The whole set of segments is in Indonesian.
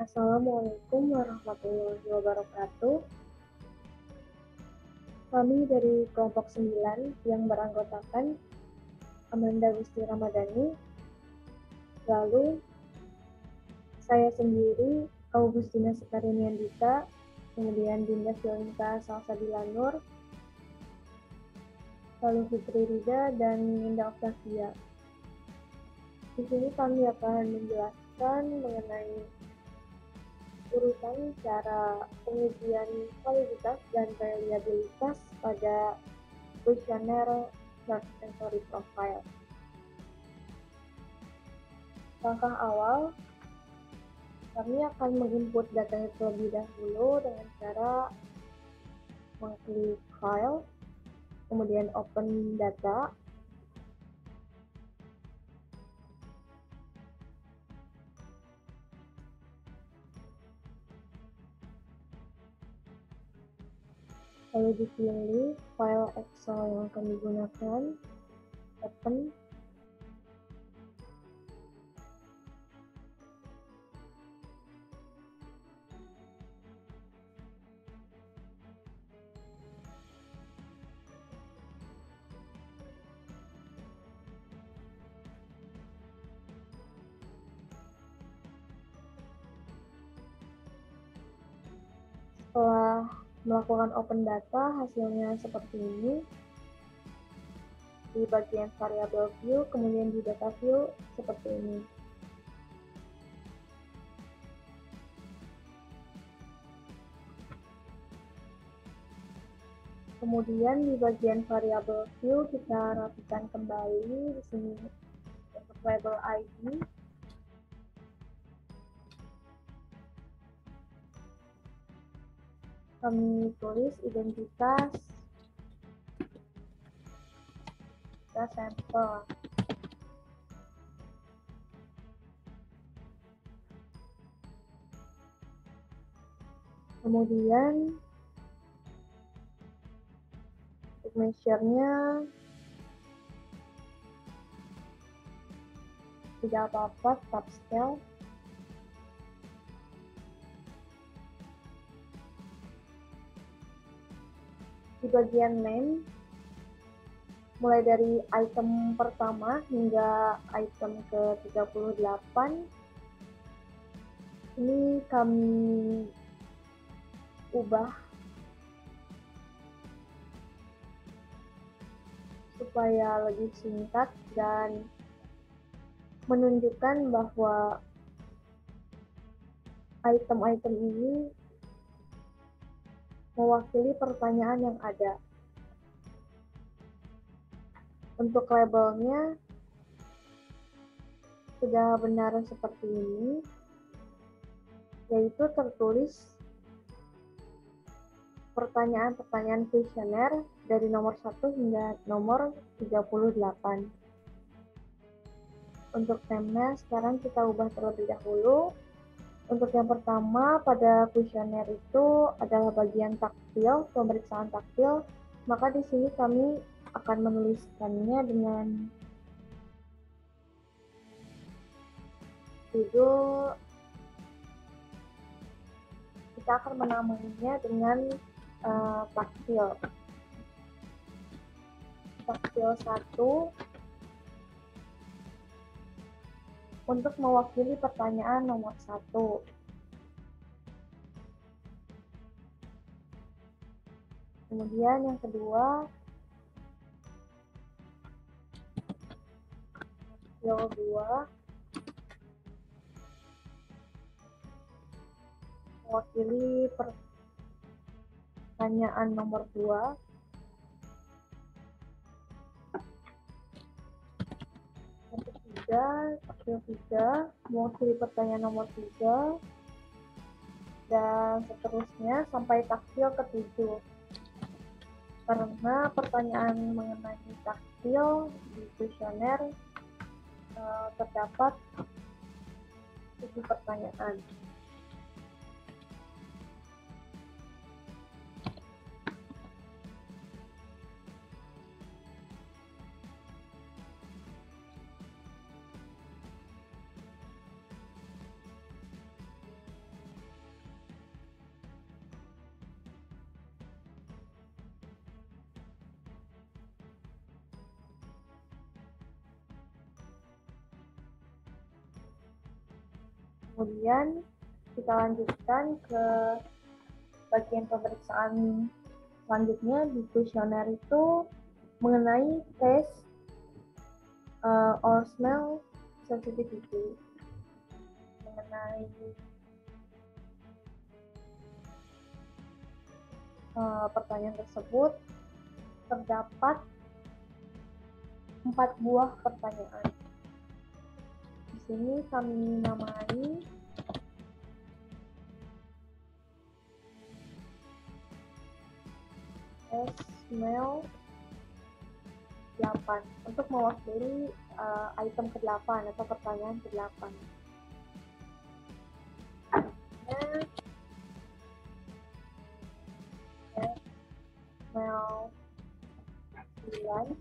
Assalamualaikum warahmatullahi wabarakatuh. Kami dari kelompok 9 yang beranggotakan Amanda Gusti Ramadhani, lalu saya sendiri Augustina Sekariniandita, kemudian Dinda Fiolinta Salsabila Nur, lalu Fitri Rida dan Ninda Octavia. Di sini kami akan menjelaskan mengenai urutan cara pengujian validitas dan reliabilitas pada kuesioner Search Sensory Profile. Langkah awal, kami akan menginput datanya terlebih dahulu dengan cara mengklik File, kemudian Open Data. Lalu dipilih file Excel yang akan digunakan, Open. Setelah melakukan open data, hasilnya seperti ini. Di bagian variable view, kemudian di data view seperti ini. Kemudian di bagian variable view kita rapikan kembali di sini untuk label ID. Kami tulis identitas kita sampel. Kemudian untuk measure-nya tidak apa-apa, tetap scale. Di bagian name, mulai dari item pertama hingga item ke-38, ini kami ubah supaya lebih singkat dan menunjukkan bahwa item-item ini mewakili pertanyaan yang ada. Untuk labelnya sudah benar seperti ini, yaitu tertulis pertanyaan-pertanyaan kuesioner dari nomor 1 hingga nomor 38. Untuk temanya sekarang kita ubah terlebih dahulu. Untuk yang pertama, pada kuesioner itu adalah bagian taktil, pemeriksaan taktil. Maka di sini kami akan menuliskannya dengan judul, kita akan menamainya dengan taktil. Taktil 1 untuk mewakili pertanyaan nomor 1. Kemudian yang kedua, taktil 2 mewakili pertanyaan nomor 2. Yang ketiga, taktil 3 mewakili pertanyaan nomor 3. Dan seterusnya sampai taktil ke-7. Karena pertanyaan mengenai taktil di kuesioner terdapat 7 pertanyaan. Kemudian kita lanjutkan ke bagian pemeriksaan selanjutnya. Di kuesioner itu mengenai tes or smell sensitivity. Mengenai pertanyaan tersebut terdapat 4 buah pertanyaan. Di sini kami namai smell 8 untuk mewakili item ke-8 atau pertanyaan ke-8. Smell 9.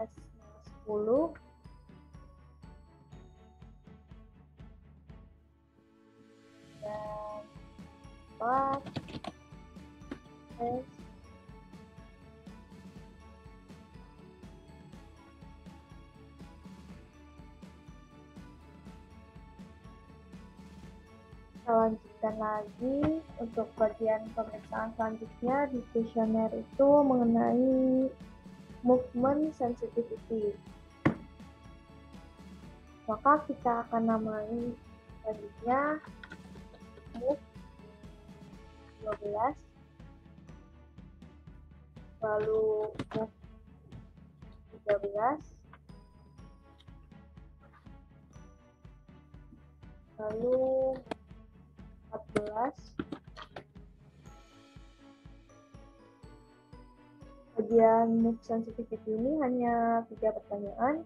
S10. Dan 4 S kita lanjutkan lagi untuk bagian pemeriksaan selanjutnya. Di kuesioner itu mengenai movement sensitivity. Maka kita akan namai selanjutnya move 12, lalu move 13, lalu 14. Bagian move sensitivity ini hanya 3 pertanyaan.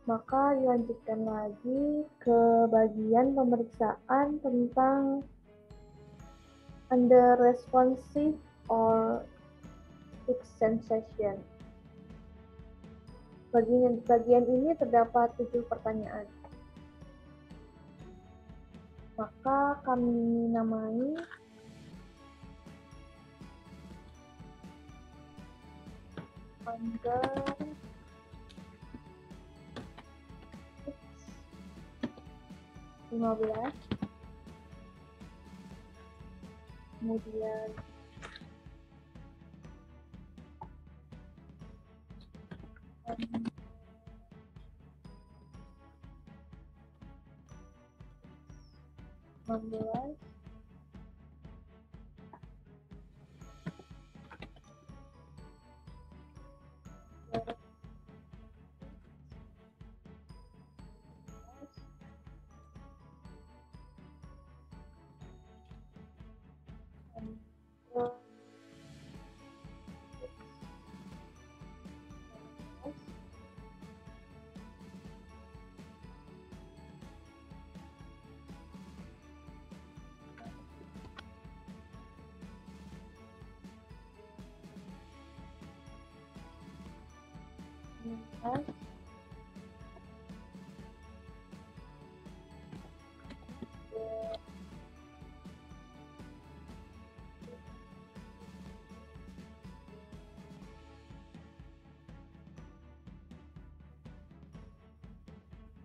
Maka dilanjutkan lagi ke bagian pemeriksaan tentang under responsive or fixed sensation. Bagian ini terdapat 7 pertanyaan. Maka kami namai under 15, kemudian kemudian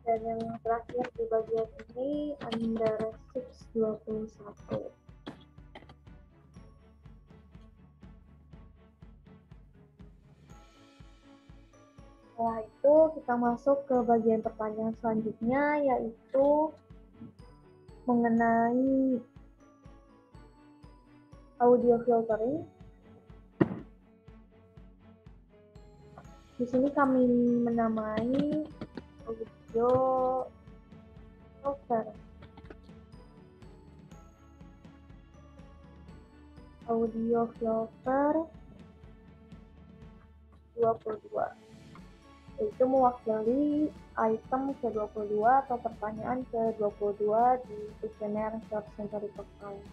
dan yang terakhir di bagian ini under 621. Setelah itu kita masuk ke bagian pertanyaan selanjutnya, yaitu mengenai audio filtering. Di sini kami menamai audio filter. Audio filter 22. Itu mewakili item ke-22 atau pertanyaan ke-22 di kuesioner self-centered profile.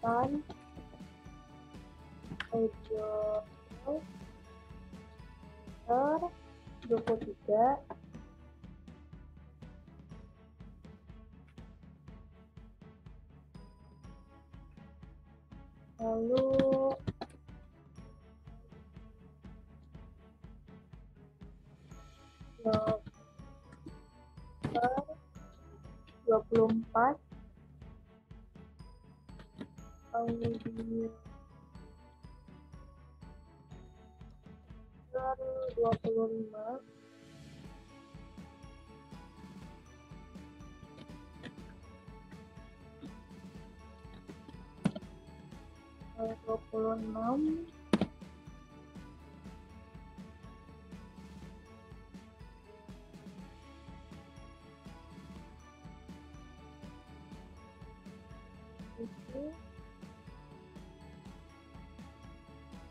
Dan audio filter 23. Lalu filter 24. Audio filter 25. Lalu 26.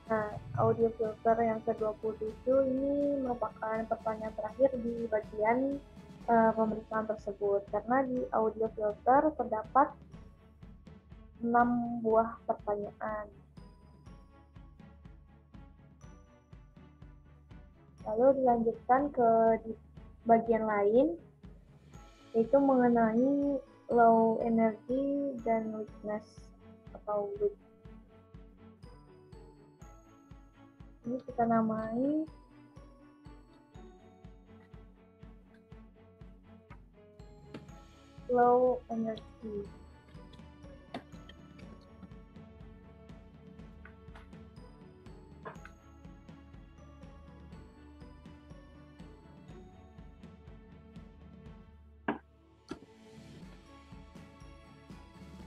Nah, audio filter yang ke-27 ini merupakan pertanyaan terakhir di bagian pemeriksaan tersebut, karena di audio filter terdapat 6 buah pertanyaan. Lalu dilanjutkan ke bagian lain, yaitu mengenai low energy dan weakness atau weak. Ini kita namai low energy.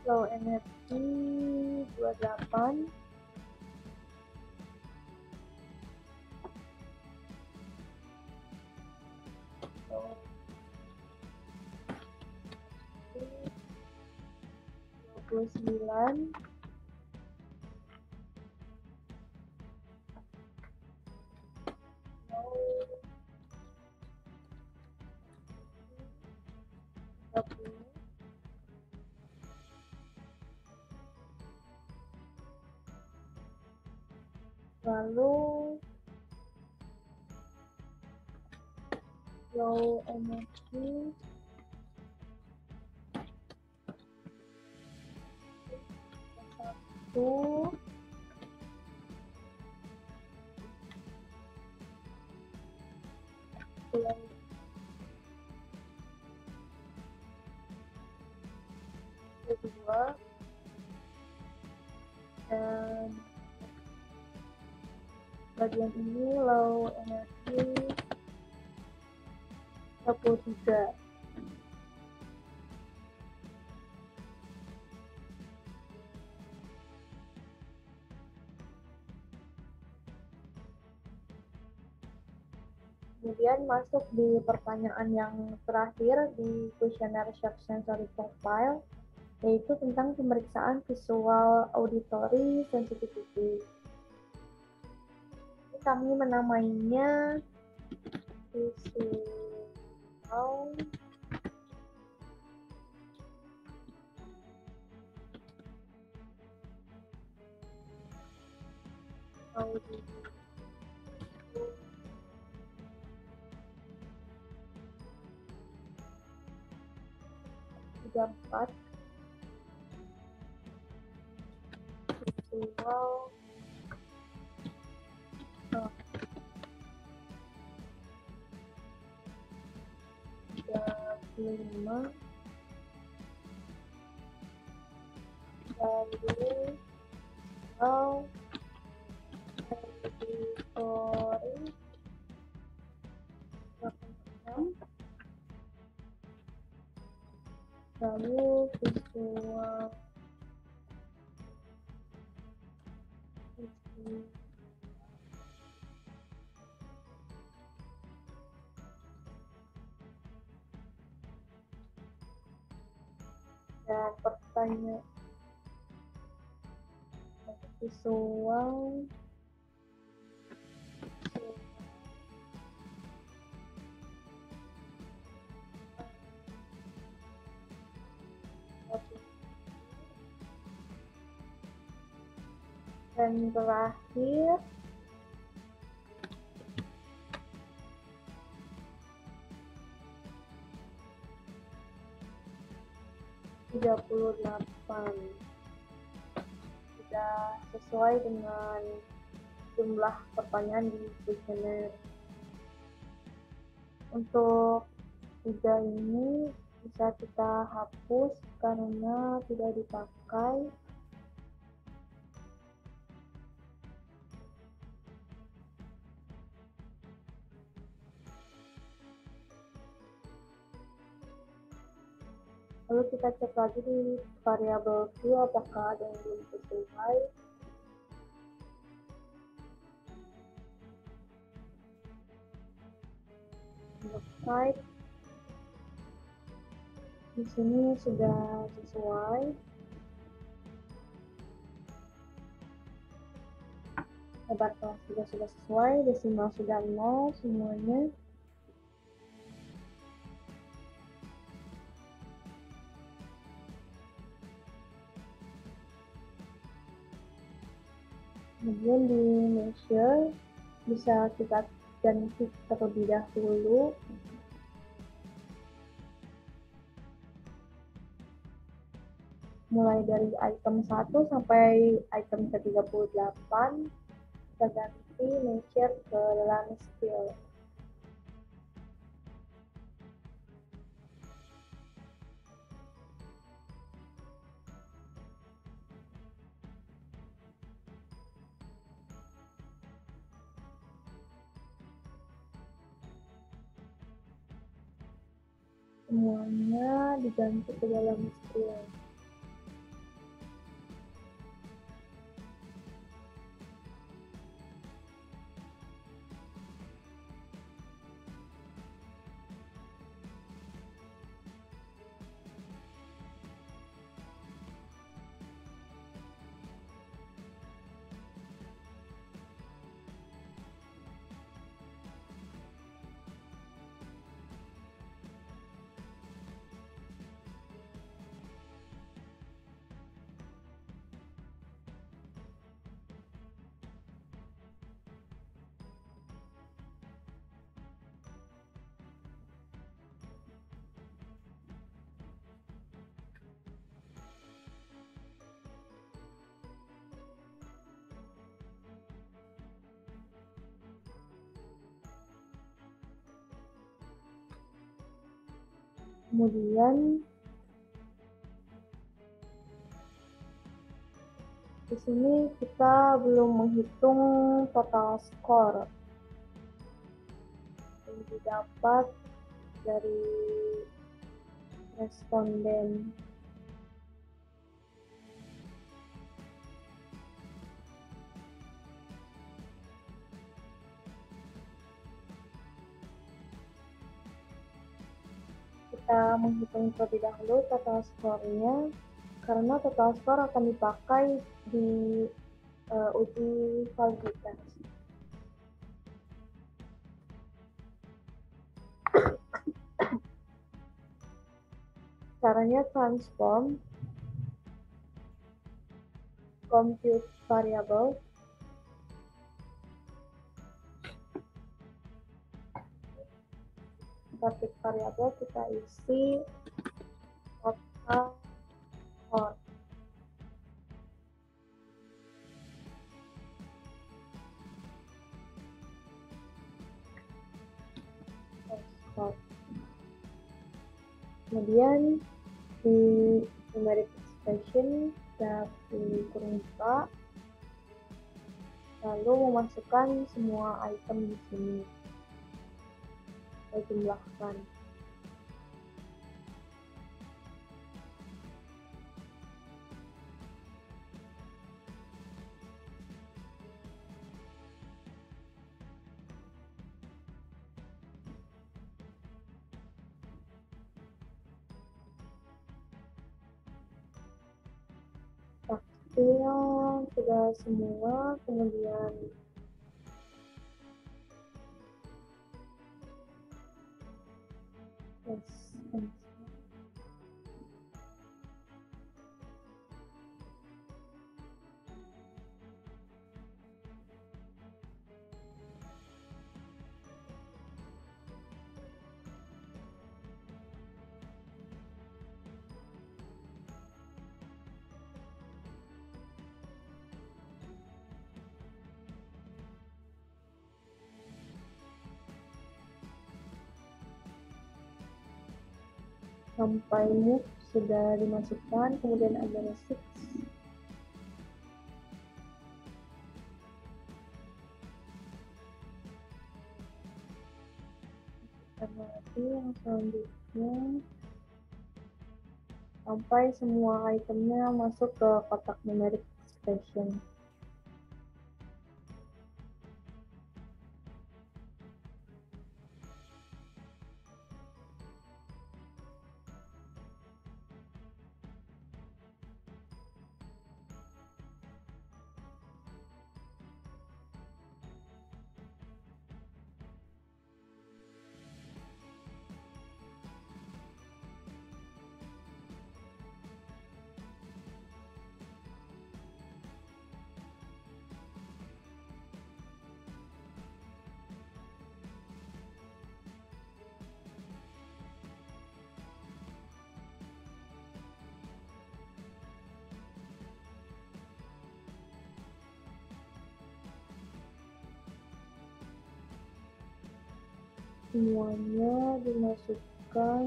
Low energy 28. Low 29. Low 30. Lalu low energy 1. Kedua, dan bagian ini low energy 33. Kemudian masuk di pertanyaan yang terakhir di questionnaire shock sensory profile, yaitu tentang pemeriksaan visual auditory sensitivity. Kami menamainya visual auditory 34. Visual 35. Lalu auditory 86. Lalu visual dan pertanyaan visual dan terakhir 38. Sudah sesuai dengan jumlah pertanyaan di kuesioner. Untuk 3 ini bisa kita hapus karena tidak dipakai. Lalu kita cek lagi di variabel Q apakah ada yang belum sesuai. Untuk type di sini sudah sesuai. Lebar kelas juga sudah sesuai, desimal sudah 0 semuanya. Kemudian di measure bisa kita ganti terlebih dahulu. Mulai dari item 1 sampai item ke-38, kita ganti measure ke dalam skill. Semuanya diganti ke dalam skill. Kemudian di sini kita belum menghitung total skor yang didapat dari responden. Kita menghitung terlebih dahulu total skornya, karena total skor akan dipakai di uji validitas. Caranya transform compute variable static variable, kita isi total skor. Kemudian di numeric expression kita pilih kurung buka, lalu memasukkan semua item di sini. Kita jumlahkan. Taktil sudah semua, kemudian sampai move sudah dimasukkan, kemudian ada six. Lagi yang selanjutnya sampai semua itemnya masuk ke kotak numeric station. Semuanya dimasukkan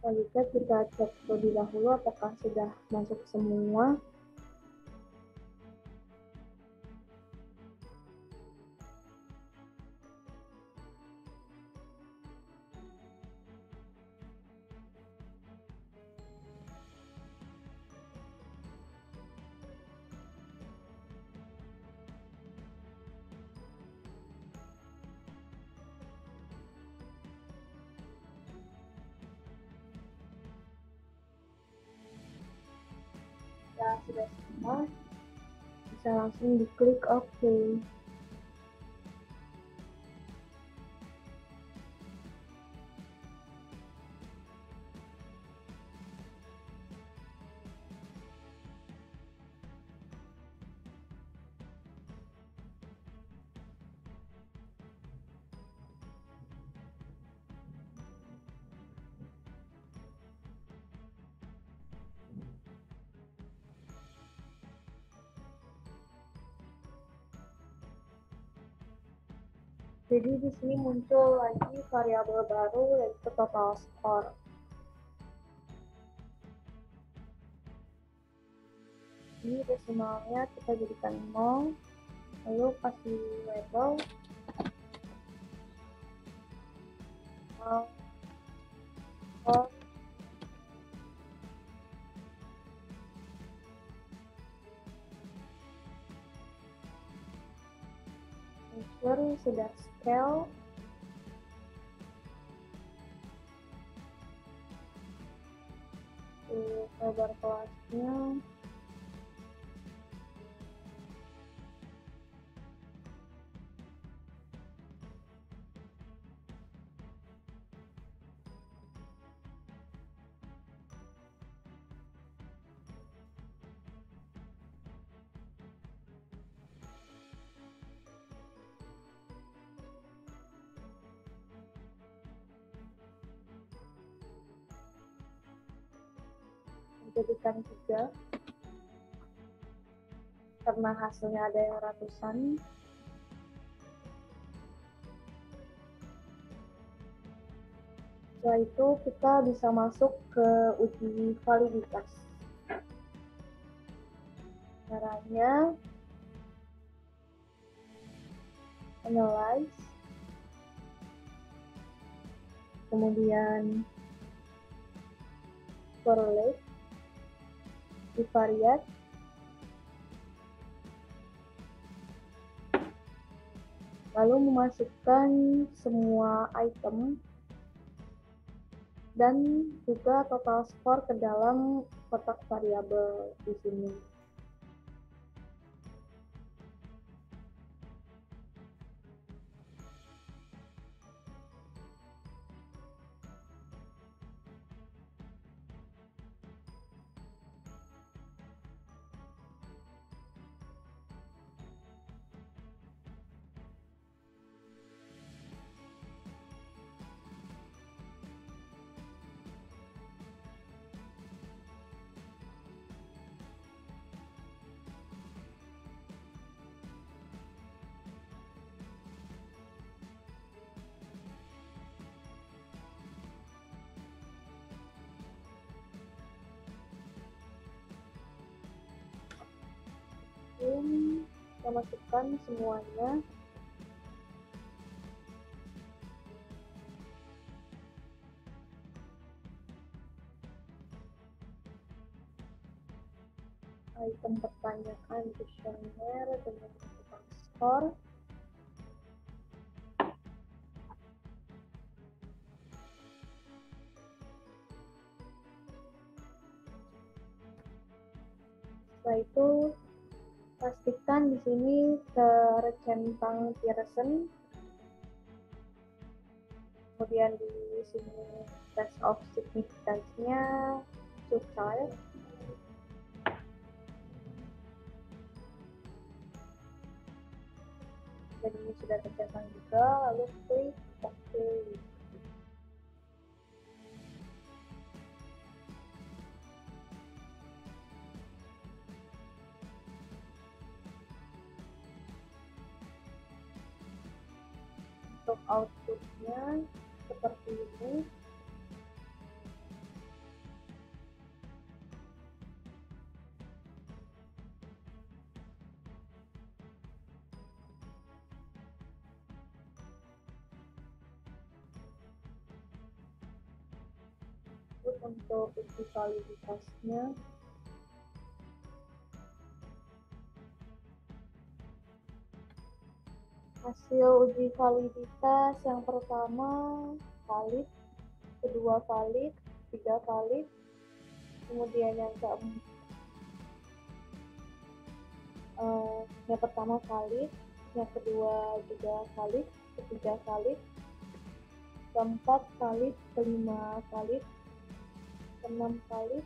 selanjutnya kita cek terlebih dahulu apakah sudah masuk semua. Ya, sudah semua, bisa langsung diklik OK. Jadi di sini muncul lagi variabel baru yaitu total score. Ini desimalnya kita jadikan 0, lalu kasih label score. Sudah scale. Lebar kelasnya. Jadikan 3 karena hasilnya ada yang ratusan. Setelah itu kita bisa masuk ke uji validitas. Caranya analyze, kemudian correlate, bivariate, lalu memasukkan semua item dan juga total skor ke dalam kotak variabel di sini. zoom, kita masukkan semuanya. Item pertanyaan kuesioner dengan tukang skor. Setelah itu pastikan di sini tercentang Pearson. Kemudian di sini test of significance-nya child. Dan ini sudah tercentang juga, lalu klik OK. Untuk outputnya seperti ini. Untuk uji validitasnya, hasil uji validitas yang pertama valid, kedua valid, tiga valid, kemudian yang yang pertama valid, yang kedua juga valid, ketiga valid, keempat valid, kelima valid, keenam valid,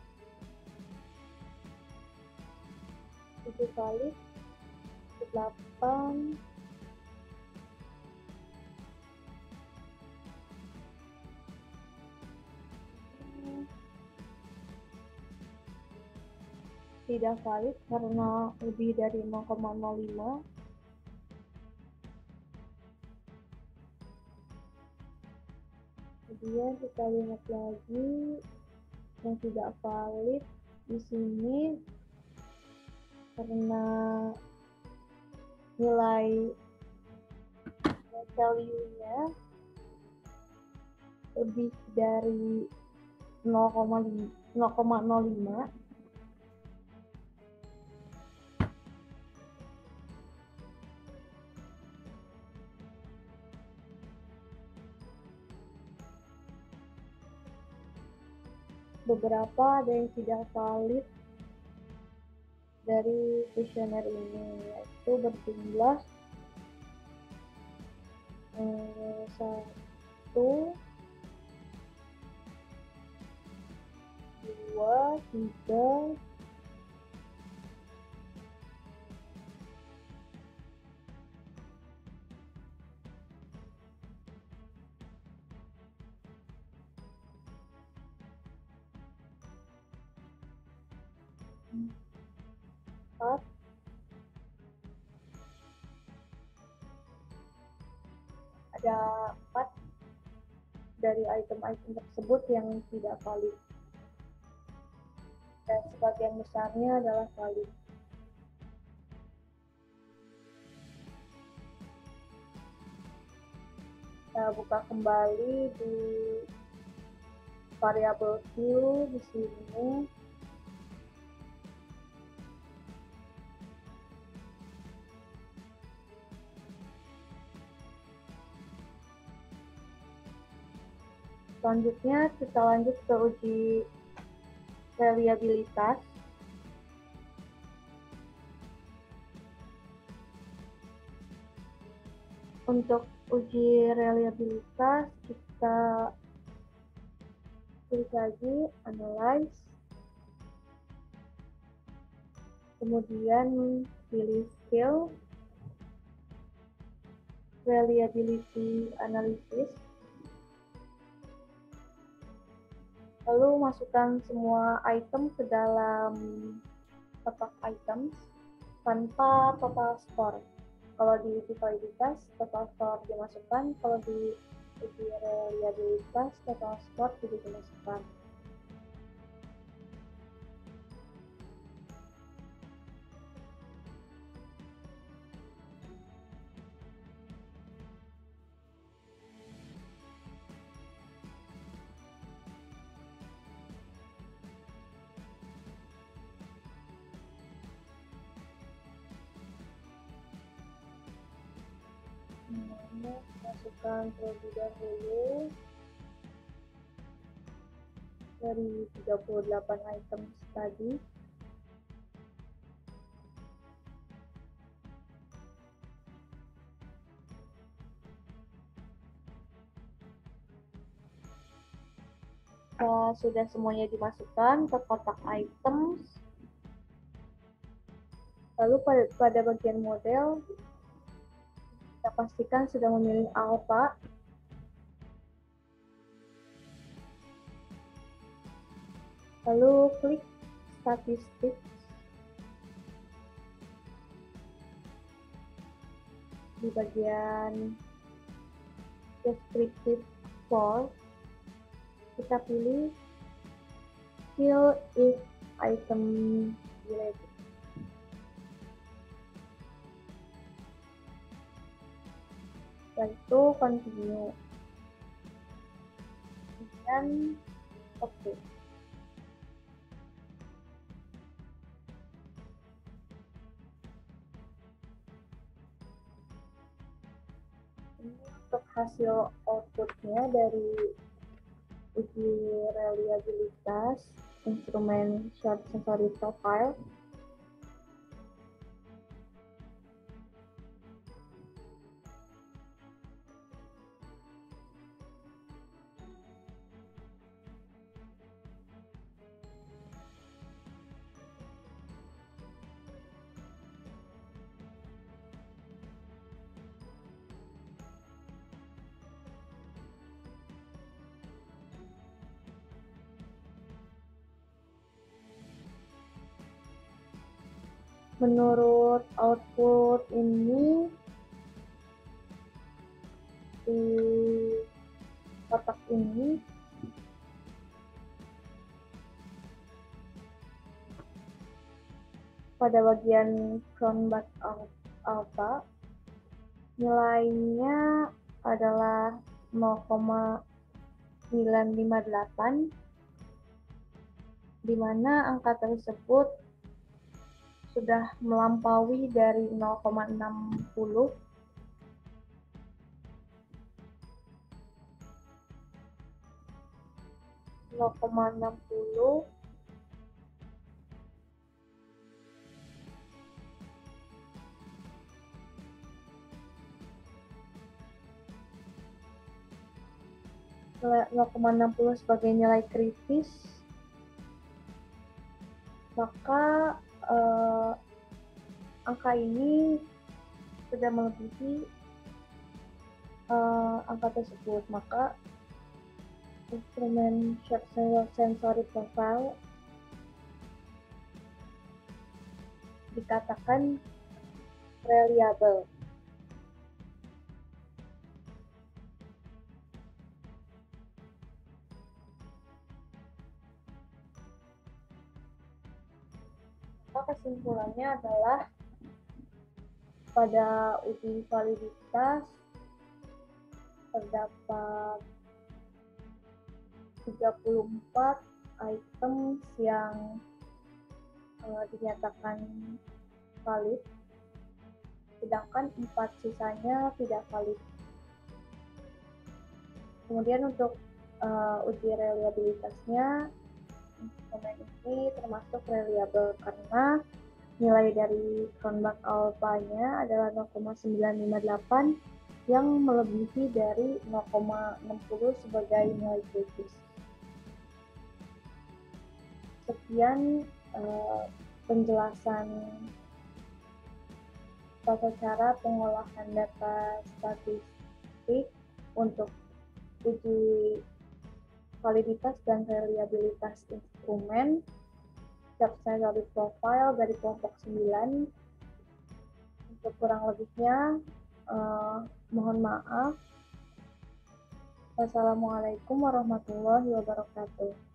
7 valid, 8 tidak valid karena lebih dari 0,05. Kemudian kita lihat lagi yang tidak valid di sini karena nilai value-nya lebih dari 0,05. Beberapa ada yang tidak valid dari kuesioner ini, yaitu berjumlah 1, 2, 3, 4, ada 4 dari item-item tersebut yang tidak valid dan sebagian besarnya adalah valid. Kita buka kembali di variabel Q di sini. Selanjutnya kita lanjut ke uji reliabilitas. Untuk uji reliabilitas kita klik lagi analyze, kemudian pilih skill reliability analysis, lalu masukkan semua item ke dalam kotak items tanpa total score. Kalau di uji validitas total score dimasukkan, kalau di uji reliabilitas total score tidak dimasukkan. semuanya masukkan terlebih dahulu dari 38 item tadi. Sudah semuanya dimasukkan ke kotak items. Lalu pada bagian model, kita pastikan sudah memilih alpha. Lalu klik statistik. Di bagian descriptive for, kita pilih fill if item related. Setelah itu continue. Dan oke. Ini untuk hasil outputnya dari uji reliabilitas instrumen short sensory profile. Menurut output ini, di kotak ini pada bagian Cronbach alpha nilainya adalah 0,958, di mana angka tersebut sudah melampaui dari 0,60. Sebagai nilai kritis, maka angka ini sudah melebihi angka tersebut, maka instrumen short sensory profile dikatakan reliable. Maka kesimpulannya adalah pada uji validitas terdapat 34 item yang dinyatakan valid, sedangkan 4 sisanya tidak valid. Kemudian untuk uji reliabilitasnya, instrumen ini termasuk reliable karena nilai dari Cronbach alpha-nya adalah 0,958 yang melebihi dari 0,60 sebagai nilai kritis. Sekian penjelasan tata cara pengolahan data statistik untuk uji validitas dan reliabilitas instrumen short sensory profile dari kelompok 9. Untuk kurang lebihnya, mohon maaf. Wassalamualaikum warahmatullahi wabarakatuh.